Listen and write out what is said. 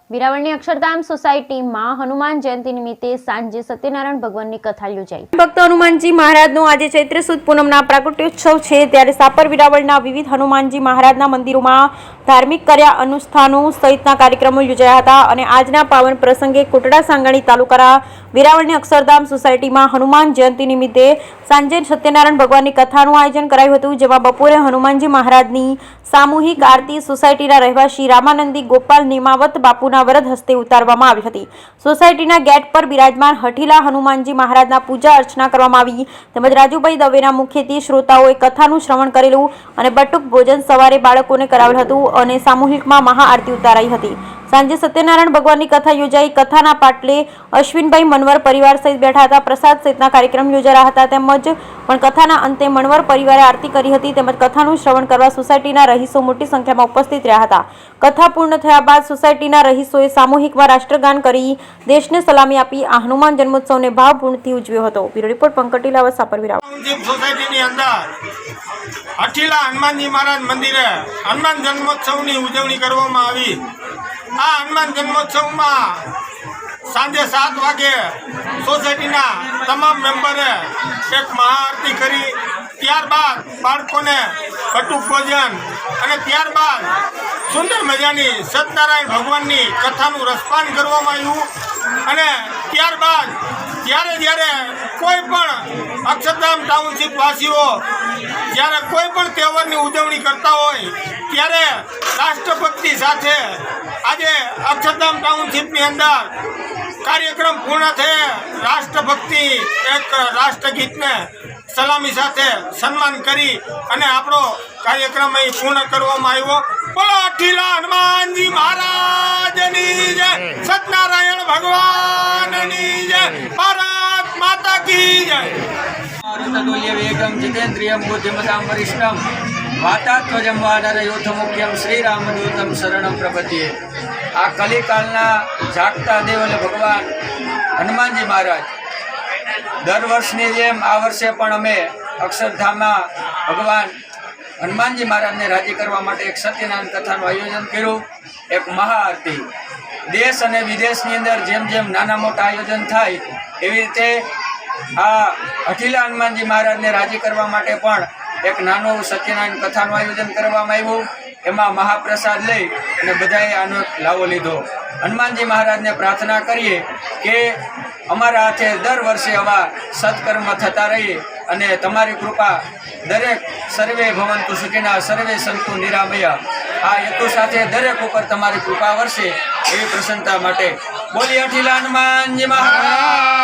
વેરાવળની અક્ષરધામ સોસાયટીમાં હનુમાન જયંતિ નિમિત્તે સાંજે સત્યનારાયણ ભગવાનની કથા યોજાઈ। ભક્ત હનુમાનજી મહારાજનો આજે ચૈત્ર સુદ પૂનમના પ્રાગટ્યોત્સવ છે, ત્યારે સાપર વેરાવળના વિવિધ હનુમાનજી મહારાજના મંદિરોમાં ધાર્મિક કર્યા અનુષ્ઠાનો સહિતના કાર્યક્રમો યોજાયા હતા અને આજના પાવન પ્રસંગે કોટડા સાંગાણી તાલુકાના વેરાવળની અક્ષરધામ સોસાયટીમાં હનુમાન જયંતિ નિમિત્તે સાંજે સત્યનારાયણ ભગવાનની કથાનું આયોજન કરાયું હતું, જેમાં બપોરે હનુમાનજી મહારાજની સામૂહિક આરતી સોસાયટીના રહેવાસી રામાનંદી ગોપાલ નિમાવત બાપુના વરદ હસ્તે ઉતારવામાં આવી હતી। સોસાયટીના ગેટ પર બિરાજમાન હઠીલા હનુમાનજી મહારાજના પૂજા અર્ચના કરવામાં આવી, તેમજ રાજુભાઈ દવેના મુખ્યથી શ્રોતાઓએ કથાનું શ્રવણ કરેલું અને બટુક ભોજન સવારે બાળકોને કરાવેલ હતું અને સામૂહિકમાં મહાઆરતી ઉતારાઈ હતી। સાંજે સત્યનારાયણ ભગવાનની કથા યોજાઈ। કથાના પાટલે અશ્વિનભાઈ મનવર પરિવાર સહિત બેઠા હતા। પ્રસાદ સહિતના કાર્યક્રમ યોજાયા હતા, તેમજ પણ કથાના અંતે મનવર પરિવારે આરતી કરી હતી, તેમજ કથાનું શ્રવણ કરવા સોસાયટીના રહીશો મોટી સંખ્યામાં ઉપસ્થિત રહ્યા હતા। કથા પૂર્ણ થયા બાદ સોસાયટીના રહીશોએ સામૂહિકમાં રાષ્ટ્રગાન કરી દેશને સલામી આપી આ હનુમાન જન્મોત્સવને ભાવપૂર્ણથી ઉજવ્યો હતો। Bureau report Pankaj Tilavat, Sapar Veraval. સોસાયટીની અંદર હઠીલા હનુમાનજી મહારાજ મંદિરે હનુમાન જન્મોત્સવની ઉજવણી કરવામાં આવી। આ હનુમાન જન્મોત્સવમાં સાંજે 7 વાગે સોસાયટીના તમામ મેમ્બરે એક મહાઆરતી કરી, ત્યારબાદ બાળકોને બટુક ભોજન અને ત્યારબાદ સુંદર મજાની સત્યનારાયણ ભગવાનની કથાનું રસપાન કરવામાં આવ્યું। અને ત્યારબાદ જ્યારે કોઈ પણ અક્ષરધામ ટાઉનશીપ વાસીઓ જ્યારે કોઈ પણ તહેવારની ઉજવણી કરતા હોય ત્યારે રાષ્ટ્રભક્તિ સાથે આજે અક્ષરધામ ટાઉનશીપની અંદર કાર્યક્રમ પૂર્ણ થયે રાષ્ટ્રભક્તિ એક રાષ્ટ્રગીતને સલામી સાથે સન્માન કરી અને આપણો કાર્યક્રમ અહીં પૂર્ણ કરવામાં આવ્યો। બોલો હઠીલા હનુમાનજી મહારાજની જય, સત્યનારાયણ ભગવાનની જય, ભારત માતા કી જય। તુલ્ય વેગમ જીતેન્દ્રિયમ બુદ્ધિમતામ વરિષ્ઠમ વાતાત્વજમ વાનરયોથ મુખ્યમ શ્રીરામદૂતમ શરણમ પ્રપદ્યે। આ કલિકાલના જાગતા દેવ અને ભગવાન હનુમાનજી મહારાજ દર વર્ષની જેમ આ વર્ષે પણ અમે અક્ષરધામમાં ભગવાન હનુમાનજી મહારાજને રાજી કરવા માટે એક સત્યનારાયણ કથાનું આયોજન કર્યું, એક મહાઆરતી। દેશ અને વિદેશની અંદર જેમ જેમ નાના મોટા આયોજન થાય એવી રીતે આ હઠીલા હનુમાનજી મહારાજને રાજી કરવા માટે પણ એક નાનું સત્યનારાયણ કથાનું આયોજન કરવામાં આવ્યું। એમાં મહાપ્રસાદ લઈ અને બધાએ આનો લાવો લીધો। હનુમાનજી મહારાજને પ્રાર્થના કરીએ કે અમારા હાથે દર વર્ષે આવા સત્કર્મ થતા રહીએ અને તમારી કૃપા દરેક સર્વે ભવંતુ સુખિના સર્વે સંતુ નિરામયા, આ હેતુ સાથે દરેક ઉપર તમારી કૃપા વરસે એવી પ્રસન્નતા માટે બોલી હઠીલા હનુમાનજી મહારાજ।